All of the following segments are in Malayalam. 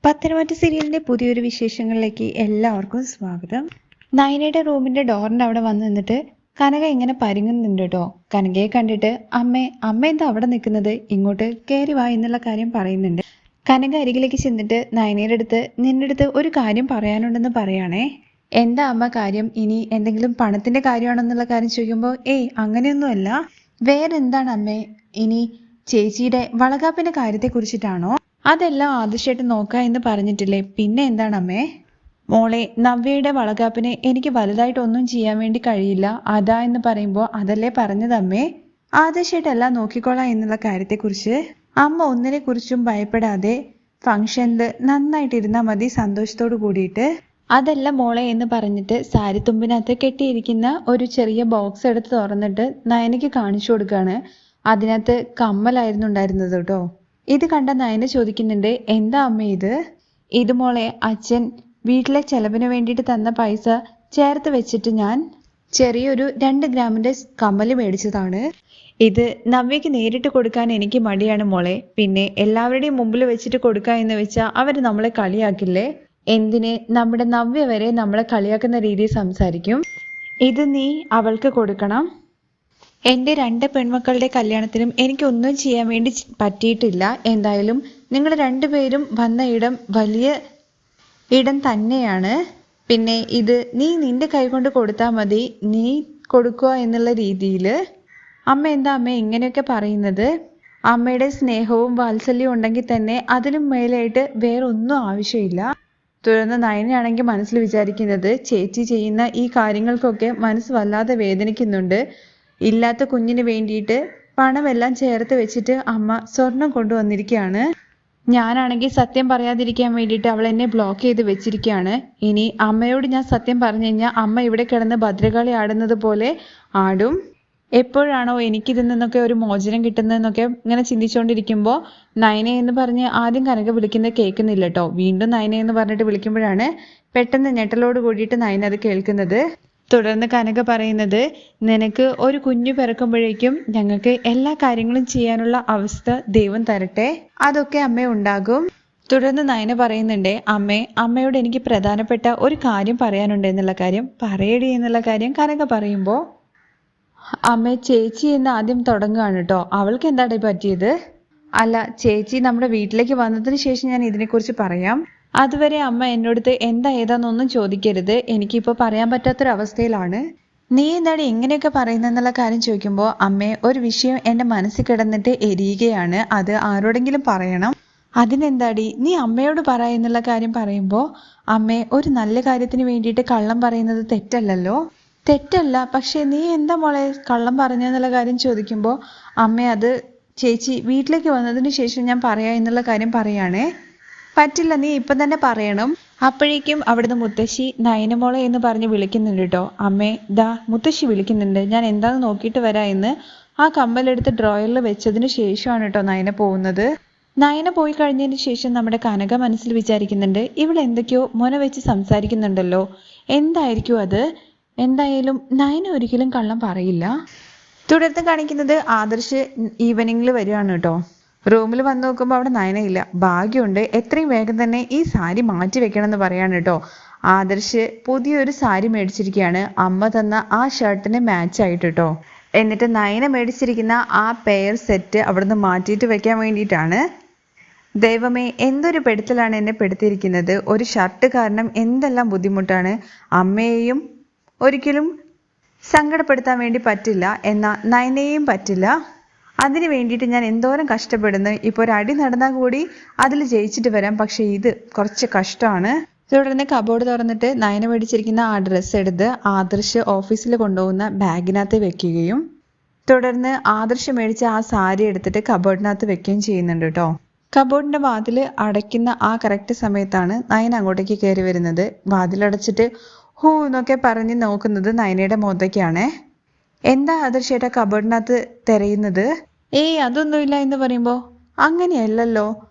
പത്തനംതിട്ട സീരിയലിന്റെ പുതിയൊരു വിശേഷങ്ങളിലേക്ക് എല്ലാവർക്കും സ്വാഗതം. നയനയുടെ റൂമിന്റെ ഡോറിന്റെ അവിടെ വന്ന് നിന്നിട്ട് കനക ഇങ്ങനെ പരുങ്ങുന്നുണ്ട് കേട്ടോ. കനകയെ കണ്ടിട്ട് അമ്മ എന്താ അവിടെ നിൽക്കുന്നത്, ഇങ്ങോട്ട് കയറി വാ എന്നുള്ള കാര്യം പറയുന്നുണ്ട്. കനക അരികിലേക്ക് ചെന്നിട്ട് നയനയുടെ അടുത്ത് നിന്റെ അടുത്ത് ഒരു കാര്യം പറയാനുണ്ടെന്ന് പറയാണേ. എന്താ അമ്മ കാര്യം? ഇനി എന്തെങ്കിലും പണത്തിന്റെ കാര്യമാണെന്നുള്ള കാര്യം ചോദിക്കുമ്പോൾ അങ്ങനെയൊന്നുമല്ല. വേറെന്താണ് അമ്മേ? ഇനി ചേച്ചിയുടെ വളകാപ്പിന്റെ കാര്യത്തെ കുറിച്ചിട്ടാണോ? അതെല്ലാം ആദർശമായിട്ട് നോക്കാം എന്ന് പറഞ്ഞിട്ടില്ലേ, പിന്നെ എന്താണ് അമ്മേ? മോളെ, നവ്യയുടെ വളകാപ്പിന് എനിക്ക് വലുതായിട്ടൊന്നും ചെയ്യാൻ വേണ്ടി കഴിയില്ല, അതാ എന്ന് പറയുമ്പോൾ അതല്ലേ പറഞ്ഞത് അമ്മേ. ആദർശമായിട്ടെല്ലാം നോക്കിക്കോളാം എന്നുള്ള കാര്യത്തെക്കുറിച്ച് അമ്മ ഒന്നിനെ കുറിച്ചും ഭയപ്പെടാതെ ഫംഗ്ഷനിൽ നന്നായിട്ടിരുന്നാൽ മതി, സന്തോഷത്തോട് കൂടിയിട്ട്. അതല്ല മോളെ എന്ന് പറഞ്ഞിട്ട് സാരിത്തുമ്പിനകത്ത് കെട്ടിയിരിക്കുന്ന ഒരു ചെറിയ ബോക്സ് എടുത്ത് തുറന്നിട്ട് നയനയ്ക്ക് കാണിച്ചു കൊടുക്കുകയാണ്. അതിനകത്ത് കമ്മലായിരുന്നു ഉണ്ടായിരുന്നത് കേട്ടോ. ഇത് കണ്ട നയന ചോദിക്കുന്നുണ്ട്, എന്താ അമ്മ ഇത്? ഇത് മോളെ അച്ഛൻ വീട്ടിലെ ചെലവിന് വേണ്ടിയിട്ട് തന്ന പൈസ ചേർത്ത് വെച്ചിട്ട് ഞാൻ ചെറിയൊരു 2 ഗ്രാമിന്റെ കമ്മല് മേടിച്ചതാണ്. ഇത് നവ്യക്ക് നേരിട്ട് കൊടുക്കാൻ എനിക്ക് മടിയാണ് മോളെ. പിന്നെ എല്ലാവരുടെയും മുമ്പിൽ വെച്ചിട്ട് കൊടുക്കുക എന്ന് വെച്ചാൽ അവർ നമ്മളെ കളിയാക്കില്ലേ? എന്തിന് നമ്മുടെ നവ്യ വരെ നമ്മളെ കളിയാക്കുന്ന രീതിയിൽ സംസാരിക്കും. ഇത് നീ അവൾക്ക് കൊടുക്കണം. എൻ്റെ 2 പെൺമക്കളുടെ കല്യാണത്തിനും എനിക്കൊന്നും ചെയ്യാൻ വേണ്ടി പറ്റിയിട്ടില്ല. എന്തായാലും നിങ്ങൾ 2 പേരും വന്ന ഇടം വലിയ ഇടം തന്നെയാണ്. പിന്നെ ഇത് നീ നിന്റെ കൈ കൊണ്ട് കൊടുത്താൽ മതി, നീ കൊടുക്കുക എന്നുള്ള രീതിയിൽ. അമ്മ എന്താ അമ്മ ഇങ്ങനെയൊക്കെ പറയുന്നത്? അമ്മയുടെ സ്നേഹവും വാത്സല്യവും ഉണ്ടെങ്കിൽ തന്നെ അതിനും മേലായിട്ട് വേറെ ഒന്നും ആവശ്യമില്ല. തുടർന്ന് നയനയാണെങ്കിൽ മനസ്സിൽ വിചാരിക്കുന്നത്, ചേച്ചി ചെയ്യുന്ന ഈ കാര്യങ്ങൾക്കൊക്കെ മനസ്സ് വല്ലാതെ വേദനിക്കുന്നുണ്ട്. ഇല്ലാത്ത കുഞ്ഞിന് വേണ്ടിയിട്ട് പണമെല്ലാം ചേർത്ത് വെച്ചിട്ട് അമ്മ സ്വർണം കൊണ്ടുവന്നിരിക്കുകയാണ്. ഞാനാണെങ്കിൽ സത്യം പറയാതിരിക്കാൻ വേണ്ടിയിട്ട് അവൾ എന്നെ ബ്ലോക്ക് ചെയ്ത് വെച്ചിരിക്കുകയാണ്. ഇനി അമ്മയോട് ഞാൻ സത്യം പറഞ്ഞു കഴിഞ്ഞാൽ അമ്മ ഇവിടെ കിടന്ന് ഭദ്രകാളി ആടുന്നത് പോലെ ആടും. എപ്പോഴാണോ എനിക്കിതിൽ നിന്നൊക്കെ ഒരു മോചനം കിട്ടുന്നതെന്നൊക്കെ ഇങ്ങനെ ചിന്തിച്ചുകൊണ്ടിരിക്കുമ്പോൾ നയന എന്ന് പറഞ്ഞ് ആദ്യം കനക വിളിക്കുന്നത് കേൾക്കുന്നില്ല കേട്ടോ. വീണ്ടും നയന എന്ന് പറഞ്ഞിട്ട് വിളിക്കുമ്പോഴാണ് പെട്ടെന്ന് ഞെട്ടലോട് കൂടിയിട്ട് നയന അത് കേൾക്കുന്നത്. തുടർന്ന് കനക പറയുന്നത്, നിനക്ക് ഒരു കുഞ്ഞു പിറക്കുമ്പോഴേക്കും ഞങ്ങൾക്ക് എല്ലാ കാര്യങ്ങളും ചെയ്യാനുള്ള അവസ്ഥ ദൈവം തരട്ടെ, അതൊക്കെ അമ്മ ഉണ്ടാകും. തുടർന്ന് നയന പറയുന്നുണ്ട്, അമ്മയോട് എനിക്ക് പ്രധാനപ്പെട്ട ഒരു കാര്യം പറയാനുണ്ട് എന്നുള്ള കാര്യം പറയടി എന്നുള്ള കാര്യം കനക പറയുമ്പോൾ അമ്മ ചേച്ചി എന്ന് ആദ്യം തുടങ്ങുകയാണ് കേട്ടോ. അവൾക്ക് എന്താണ് പറ്റിയത്? അല്ല ചേച്ചി നമ്മുടെ വീട്ടിലേക്ക് വന്നതിന് ശേഷം ഞാൻ ഇതിനെക്കുറിച്ച് പറയാം. അതുവരെ അമ്മ എന്നോടത്ത് എന്താ ഏതാന്നൊന്നും ചോദിക്കരുത്, എനിക്കിപ്പോൾ പറയാൻ പറ്റാത്തൊരവസ്ഥയിലാണ്. നീ എന്താണ് ഇങ്ങനെയൊക്കെ പറയുന്നതെന്നുള്ള കാര്യം ചോദിക്കുമ്പോൾ ഒരു വിഷയം എൻ്റെ മനസ്സിൽ കിടന്നിട്ട് എരിയുകയാണ്, അത് ആരോടെങ്കിലും പറയണം. അതിനെന്താടി നീ അമ്മയോട് എന്നുള്ള കാര്യം പറയുമ്പോൾ ഒരു നല്ല കാര്യത്തിന് വേണ്ടിയിട്ട് കള്ളം പറയുന്നത് തെറ്റല്ലല്ലോ. തെറ്റല്ല, പക്ഷെ നീ എന്താ മോളെ കള്ളം പറഞ്ഞെന്നുള്ള കാര്യം ചോദിക്കുമ്പോൾ അത് ചേച്ചി വീട്ടിലേക്ക് വന്നതിന് ശേഷം ഞാൻ പറയാം എന്നുള്ള കാര്യം പറയാണേ. പറ്റില്ല, നീ ഇപ്പം തന്നെ പറയണം. അപ്പോഴേക്കും അവിടുന്ന് മുത്തശ്ശി നയനമോളെ എന്ന് പറഞ്ഞ് വിളിക്കുന്നുണ്ട് കേട്ടോ. ദാ മുത്തശ്ശി വിളിക്കുന്നുണ്ട്, ഞാൻ എന്താന്ന് നോക്കിയിട്ട് വരാം എന്ന് ആ കമ്മലെടുത്ത് ഡ്രോയറിൽ വെച്ചതിന് ശേഷമാണ് കേട്ടോ നയന പോകുന്നത്. നയന പോയി കഴിഞ്ഞതിന് ശേഷം നമ്മുടെ കനക മനസ്സിൽ വിചാരിക്കുന്നുണ്ട്, ഇവിടെ എന്തൊക്കെയോ മൊന വെച്ച് സംസാരിക്കുന്നുണ്ടല്ലോ, എന്തായിരിക്കും അത്? എന്തായാലും നയന ഒരിക്കലും കള്ളം പറയില്ല. തുടർന്ന് കാണിക്കുന്നത് ആദർശ് ഈവനിങ്ങിൽ വരികയാണ് കേട്ടോ. റൂമിൽ വന്ന് നോക്കുമ്പോൾ അവിടെ നയനയില്ല. ഭാഗ്യമുണ്ട്, എത്രയും വേഗം തന്നെ ഈ സാരി മാറ്റി വെക്കണം എന്ന് പറയാണ് കേട്ടോ. ആദർശ് പുതിയൊരു സാരി മേടിച്ചിരിക്കുകയാണ്, അമ്മ തന്ന ആ ഷർട്ടിന് മാച്ച് ആയിട്ട് കേട്ടോ. എന്നിട്ട് നയന മേടിച്ചിരിക്കുന്ന ആ പെയർ സെറ്റ് അവിടുന്ന് മാറ്റിയിട്ട് വെക്കാൻ വേണ്ടിയിട്ടാണ്. ദൈവമേ, എന്തൊരു പെടുത്തലാണ് എന്നെ പെടുത്തിയിരിക്കുന്നത്. ഒരു ഷർട്ട് കാരണം എന്തെല്ലാം ബുദ്ധിമുട്ടാണ്. അമ്മയെയും ഒരിക്കലും സങ്കടപ്പെടുത്താൻ വേണ്ടി പറ്റില്ല, എന്നാൽ നയനയെയും പറ്റില്ല. അതിന് വേണ്ടിയിട്ട് ഞാൻ എന്തോരം കഷ്ടപ്പെടുന്നു. ഇപ്പോൾ ഒരു അടി നടന്നാൽ കൂടി അതിൽ ജയിച്ചിട്ട് വരാം, പക്ഷേ ഇത് കുറച്ച് കഷ്ടമാണ്. തുടർന്ന് കബോർഡ് തുറന്നിട്ട് നയന മേടിച്ചിരിക്കുന്ന ആ ഡ്രസ്സ് എടുത്ത് ആദർശ് ഓഫീസിൽ കൊണ്ടുപോകുന്ന ബാഗിനകത്ത് വെക്കുകയും തുടർന്ന് ആദർശ് മേടിച്ച ആ സാരി എടുത്തിട്ട് കബോർഡിനകത്ത് വെക്കുകയും ചെയ്യുന്നുണ്ട് കേട്ടോ. കബോർഡിന്റെ വാതിൽ അടയ്ക്കുന്ന ആ കറക്റ്റ് സമയത്താണ് നയന അങ്ങോട്ടേക്ക് കയറി വരുന്നത്. വാതിലടച്ചിട്ട് ഹൂ എന്നൊക്കെ പറഞ്ഞ് നോക്കുന്നത് നയനയുടെ മുഖത്തേക്കാണ്. എന്താ ആദർശേട്ടാ കബോർഡിനകത്ത് തിരയുന്നത്? അതൊന്നുമില്ല എന്ന് പറയുമ്പോൾ അങ്ങനെയല്ലല്ലോ,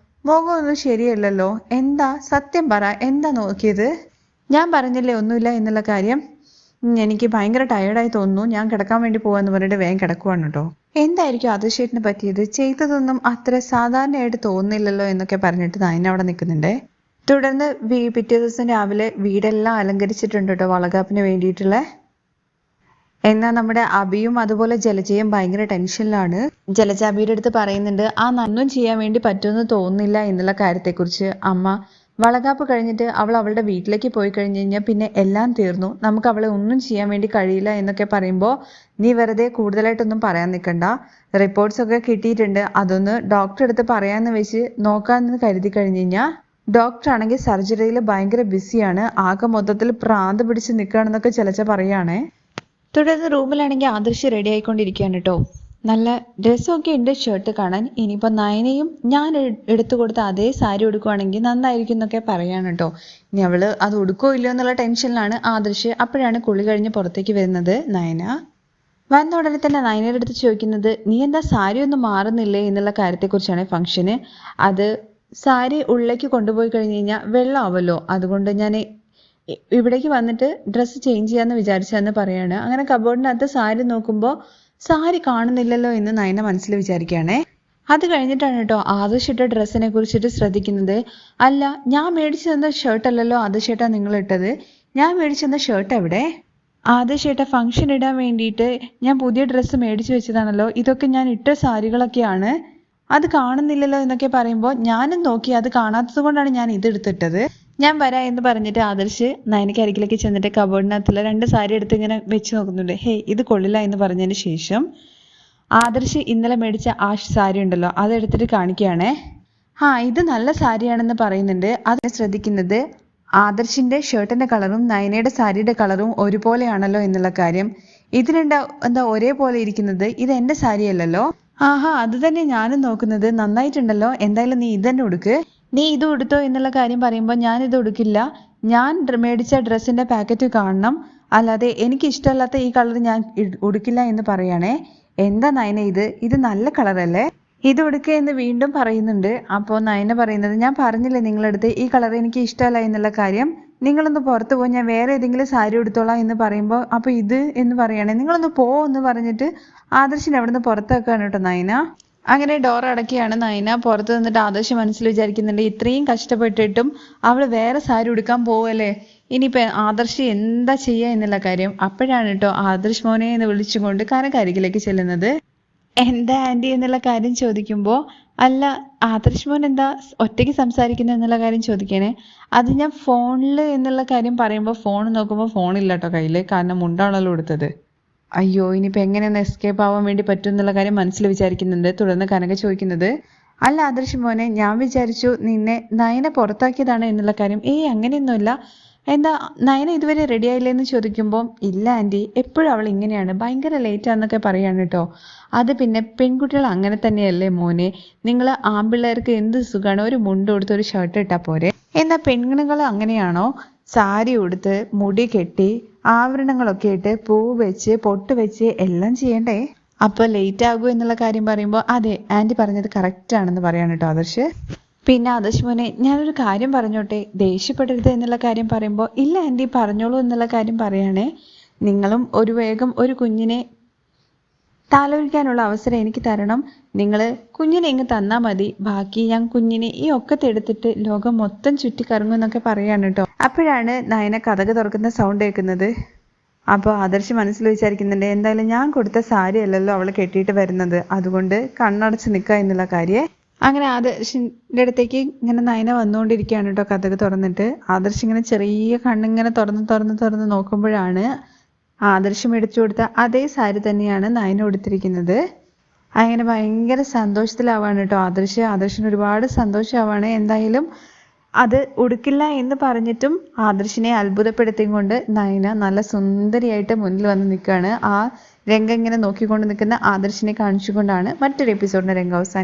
മുഖമൊന്നും ശരിയല്ലല്ലോ, എന്താ സത്യം പറ, എന്താ നോക്കിയത്? ഞാൻ പറഞ്ഞില്ലേ ഒന്നുമില്ല എന്നുള്ള കാര്യം. എനിക്ക് ഭയങ്കര ടയേർഡായി തോന്നുന്നു, ഞാൻ കിടക്കാൻ വേണ്ടി പോവാന്ന് പറഞ്ഞിട്ട് വേഗം കിടക്കുവാണ് കേട്ടോ. എന്തായിരിക്കും ആദർശേട്ടന് പറ്റിയത്? ചെയ്തതൊന്നും അത്ര സാധാരണയായിട്ട് തോന്നുന്നില്ലല്ലോ എന്നൊക്കെ പറഞ്ഞിട്ട് നയന അവിടെ നിൽക്കുന്നുണ്ടേ. തുടർന്ന് പിറ്റേ ദിവസം രാവിലെ വീടെല്ലാം അലങ്കരിച്ചിട്ടുണ്ട് കേട്ടോ വളകാപ്പിന് വേണ്ടിയിട്ടുള്ള. എന്നാൽ നമ്മുടെ അബിയും അതുപോലെ ജലജയും ഭയങ്കര ടെൻഷനിലാണ്. ജലജ അബിയുടെ അടുത്ത് പറയുന്നുണ്ട് ഒന്നും ചെയ്യാൻ വേണ്ടി പറ്റുമെന്ന് തോന്നുന്നില്ല എന്നുള്ള കാര്യത്തെക്കുറിച്ച്. അമ്മ, വളകാപ്പ് കഴിഞ്ഞിട്ട് അവൾ അവളുടെ വീട്ടിലേക്ക് പോയി കഴിഞ്ഞ് കഴിഞ്ഞാൽ പിന്നെ എല്ലാം തീർന്നു, നമുക്ക് അവളെ ഒന്നും ചെയ്യാൻ വേണ്ടി കഴിയില്ല എന്നൊക്കെ പറയുമ്പോൾ നീ വെറുതെ കൂടുതലായിട്ടൊന്നും പറയാൻ നിൽക്കണ്ട. റിപ്പോർട്ട്സ് ഒക്കെ കിട്ടിയിട്ടുണ്ട്, അതൊന്ന് ഡോക്ടറെ അടുത്ത് പറയാമെന്ന് വെച്ച് നോക്കാമെന്ന് കരുതി കഴിഞ്ഞ് കഴിഞ്ഞാൽ ഡോക്ടർ ആണെങ്കിൽ സർജറിയിൽ ഭയങ്കര ബിസിയാണ്, ആകെ മൊത്തത്തിൽ ഭ്രാന്ത് പിടിച്ച് നിൽക്കുകയാണെന്നൊക്കെ ജലജ പറയുകയാണേ. തുടർന്ന് റൂമിലാണെങ്കിൽ ആദർശ് റെഡി ആയിക്കൊണ്ടിരിക്കുകയാണ് കേട്ടോ. നല്ല ഡ്രസ്സൊക്കെ ഉണ്ട് ഷർട്ട് കാണാൻ. ഇനിയിപ്പോൾ നയനയും ഞാൻ എടുത്തു കൊടുത്ത അതേ സാരി ഉടുക്കുവാണെങ്കിൽ നന്നായിരിക്കും എന്നൊക്കെ പറയാണ് കേട്ടോ. ഇനി അവള് അത് ഉടുക്കോ ഇല്ലയോ എന്നുള്ള ടെൻഷനിലാണ് ആദർശ്. അപ്പോഴാണ് കുളി കഴിഞ്ഞ് പുറത്തേക്ക് വരുന്നത് നയന. വന്ന ഉടനെ തന്നെ നയനയുടെ അടുത്ത് ചോദിക്കുന്നത് നീ എന്താ സാരി ഒന്നും മാറുന്നില്ലേ എന്നുള്ള കാര്യത്തെക്കുറിച്ചാണ്. ഫംഗ്ഷന് അത് സാരി ഉള്ളിലേക്ക് കൊണ്ടുപോയി കഴിഞ്ഞ് കഴിഞ്ഞാൽ വെള്ളമാവല്ലോ, അതുകൊണ്ട് ഞാൻ ഇവിടേക്ക് വന്നിട്ട് ഡ്രസ്സ് ചേഞ്ച് ചെയ്യാന്ന് വിചാരിച്ചതെന്ന് പറയാണ്. അങ്ങനെ കബോർഡിനകത്ത് സാരി നോക്കുമ്പോൾ സാരി കാണുന്നില്ലല്ലോ എന്ന് നയന മനസ്സിൽ വിചാരിക്കുകയാണേ. അത് കഴിഞ്ഞിട്ടാണ് കേട്ടോ ആദർശ് ഇട്ട ഡ്രസ്സിനെ കുറിച്ചിട്ട് ശ്രദ്ധിക്കുന്നത്. അല്ല, ഞാൻ മേടിച്ചു തന്ന ഷർട്ട് അല്ലല്ലോ ആദർശേട്ടാ നിങ്ങൾ ഇട്ടത്, ഞാൻ മേടിച്ചു തന്ന ഷർട്ട് എവിടെ? ആദർശേട്ടാ ഫംഗ്ഷൻ ഇടാൻ വേണ്ടിയിട്ട് ഞാൻ പുതിയ ഡ്രസ്സ് മേടിച്ചു വെച്ചതാണല്ലോ, ഇതൊക്കെ ഞാൻ ഇട്ട സാരികളൊക്കെയാണ്, അത് കാണുന്നില്ലല്ലോ എന്നൊക്കെ പറയുമ്പോൾ ഞാനും നോക്കി, അത് കാണാത്തത് കൊണ്ടാണ് ഞാൻ ഇതെടുത്തിട്ടത്, ഞാൻ വരാം എന്ന് പറഞ്ഞിട്ട് ആദർശ് നയനയ്ക്ക് അരികിലേക്ക് ചെന്നിട്ട് കബോർഡിനകത്തുള്ള 2 സാരി എടുത്ത് ഇങ്ങനെ വെച്ച് നോക്കുന്നുണ്ട്. ഹേയ് ഇത് കൊള്ളില്ല എന്ന് പറഞ്ഞതിന് ശേഷം ആദർശ് ഇന്നലെ മേടിച്ച ആ സാരി ഉണ്ടല്ലോ അതെടുത്തിട്ട് കാണിക്കുകയാണേ. ഇത് നല്ല സാരിയാണെന്ന് പറയുന്നുണ്ട്. അത് ശ്രദ്ധിക്കുന്നത് ആദർശിന്റെ ഷർട്ടിന്റെ കളറും നയനയുടെ സാരിയുടെ കളറും ഒരുപോലെയാണല്ലോ എന്നുള്ള കാര്യം. എന്താ ഒരേപോലെ ഇരിക്കുന്നത്, ഇത് എന്റെ സാരിയല്ലല്ലോ. അത് തന്നെ ഞാനും നോക്കുന്നത്, നന്നായിട്ടുണ്ടല്ലോ, എന്തായാലും നീ ഇതന്നെ ഉടുക്ക്, നീ ഇത് ഉടുത്തോ എന്നുള്ള കാര്യം പറയുമ്പോൾ ഞാനിത് ഉടുക്കില്ല, ഞാൻ മേടിച്ച ഡ്രസ്സിന്റെ പാക്കറ്റ് കാണണം, അല്ലാതെ എനിക്ക് ഇഷ്ടമല്ലാത്ത ഈ കളർ ഞാൻ ഉടുക്കില്ല എന്ന് പറയണേ. എന്താ നയന ഇത് നല്ല കളറല്ലേ, ഇത് ഉടുക്കുക എന്ന് വീണ്ടും പറയുന്നുണ്ട്. അപ്പോൾ നയന പറയുന്നത് ഞാൻ പറഞ്ഞില്ലേ നിങ്ങളടുത്ത് ഈ കളർ എനിക്ക് ഇഷ്ടമല്ല എന്നുള്ള കാര്യം, നിങ്ങളൊന്ന് പുറത്ത് പോയി ഞാൻ വേറെ ഏതെങ്കിലും സാരി എടുത്തോളാം എന്ന് പറയുമ്പോൾ അപ്പോൾ ഇത് എന്ന് പറയണേ, നിങ്ങളൊന്ന് പോ എന്ന് പറഞ്ഞിട്ട് ആദർശിനെ അവിടെ നിന്ന് പുറത്താക്കുകയാണ് കേട്ടോ നയന. അങ്ങനെ ഡോർ അടക്കിയാണ് നയന. പുറത്ത് നിന്നിട്ട് ആദർശ് മനസ്സിൽ വിചാരിക്കുന്നുണ്ട് ഇത്രയും കഷ്ടപ്പെട്ടിട്ടും അവൾ വേറെ സാരി ഉടുക്കാൻ പോവല്ലേ, ഇനിയിപ്പോൾ ആദർശ് എന്താ ചെയ്യുക എന്നുള്ള കാര്യം. അപ്പോഴാണ് കേട്ടോ ആദർശ് മോനെ എന്ന് വിളിച്ചുകൊണ്ട് കനകരികിലേക്ക് ചെല്ലുന്നത്. എന്താ ആൻറ്റി എന്നുള്ള കാര്യം ചോദിക്കുമ്പോൾ അല്ല ആദർശ് മോൻ എന്താ ഒറ്റയ്ക്ക് സംസാരിക്കുന്നത് എന്നുള്ള കാര്യം ചോദിക്കണേ. അത് ഞാൻ ഫോണിൽ എന്നുള്ള കാര്യം പറയുമ്പോൾ ഫോൺ നോക്കുമ്പോൾ ഫോണില്ല കേട്ടോ കയ്യിൽ, കാരണം മുണ്ടാണല്ലോ എടുത്തത്. അയ്യോ ഇനിയിപ്പോൾ എങ്ങനെയൊന്ന് എസ്കേപ്പ് ആവാൻ വേണ്ടി പറ്റും എന്നുള്ള കാര്യം മനസ്സിൽ വിചാരിക്കുന്നുണ്ട്. തുടർന്ന് കനക ചോദിക്കുന്നത് അല്ല ആദർശ് മോനെ, ഞാൻ വിചാരിച്ചു നിന്നെ നയന പുറത്താക്കിയതാണ് എന്നുള്ള കാര്യം. അങ്ങനെയൊന്നുമില്ല, എന്താ നയന ഇതുവരെ റെഡി ആയില്ലേ എന്ന് ചോദിക്കുമ്പോൾ ഇല്ല ആൻറ്റി, എപ്പോഴും അവൾ ഇങ്ങനെയാണ്, ഭയങ്കര ലേറ്റാന്നൊക്കെ പറയാണ് കേട്ടോ. അത് പിന്നെ പെൺകുട്ടികൾ അങ്ങനെ തന്നെയല്ലേ മോനെ, നിങ്ങൾ ആൺപിള്ളേർക്ക് എന്ത് സുഖമാണ് ഒരു മുണ്ട് കൊടുത്ത് ഒരു ഷർട്ട് ഇട്ടാൽ പോരെ, എന്നാൽ പെണ്ണുങ്ങൾ അങ്ങനെയാണോ, സാരി ഉടുത്ത് മുടി കെട്ടി ആഭരണങ്ങളൊക്കെ ഇട്ട് പൂ വെച്ച് പൊട്ട് വെച്ച് എല്ലാം ചെയ്യണ്ടേ, അപ്പോൾ ലേറ്റ് ആകൂ എന്നുള്ള കാര്യം പറയുമ്പോൾ അതെ ആൻറ്റി പറഞ്ഞത് കറക്റ്റ് ആണെന്ന് പറയാണ് കേട്ടോ ആദർശ്. പിന്നെ ആദർശ് മോനെ ഞാനൊരു കാര്യം പറഞ്ഞോട്ടെ, ദേഷ്യപ്പെടരുത് എന്നുള്ള കാര്യം പറയുമ്പോൾ ഇല്ല ആൻറ്റി പറഞ്ഞോളൂ എന്നുള്ള കാര്യം പറയണേ. നിങ്ങളും വേഗം ഒരു കുഞ്ഞിനെ താലോലിക്കാനുള്ള അവസരം എനിക്ക് തരണം, നിങ്ങൾ കുഞ്ഞിനെ ഇങ്ങ് തന്നാൽ മതി, ബാക്കി ഞാൻ കുഞ്ഞിനെ ഈ ഒക്കത്തെടുത്തിട്ട് ലോകം മൊത്തം ചുറ്റിക്കറങ്ങും എന്നൊക്കെ പറയാണ് കേട്ടോ. അപ്പോഴാണ് നയന കതക് തുറക്കുന്ന സൗണ്ട് കേൾക്കുന്നത്. അപ്പോൾ ആദർശ് മനസ്സിൽ വിചാരിക്കുന്നുണ്ട് എന്തായാലും ഞാൻ കൊടുത്ത സാരി അല്ലല്ലോ അവൾ കെട്ടിയിട്ട് വരുന്നത്, അതുകൊണ്ട് കണ്ണടച്ച് നിൽക്കുക എന്നുള്ള കാര്യം. അങ്ങനെ ആദർശിൻ്റെ അടുത്തേക്ക് ഇങ്ങനെ നയന വന്നുകൊണ്ടിരിക്കുകയാണ് കേട്ടോ കതക് തുറന്നിട്ട്. ആദർശ് ഇങ്ങനെ ചെറിയ കണ്ണിങ്ങനെ തുറന്ന് നോക്കുമ്പോഴാണ് ആദർശം എടുത്തു കൊടുത്ത അതേ സാരി തന്നെയാണ് നയന കൊടുത്തിരിക്കുന്നത്. അങ്ങനെ ഭയങ്കര സന്തോഷത്തിലാവാണ് കേട്ടോ ആദർശിന് ഒരുപാട് സന്തോഷമാവാണ്. എന്തായാലും അത് ഉടുക്കില്ല എന്ന് പറഞ്ഞിട്ടും ആദർശിനെ അത്ഭുതപ്പെടുത്തിയും കൊണ്ട് നയന നല്ല സുന്ദരിയായിട്ട് മുന്നിൽ വന്ന് നിൽക്കുകയാണ്. ആ രംഗം ഇങ്ങനെ നോക്കിക്കൊണ്ട് നിൽക്കുന്ന ആദർശിനെ കാണിച്ചുകൊണ്ടാണ് മറ്റൊരു എപ്പിസോഡിന്റെ രംഗം അവസാനിക്കുന്നത്.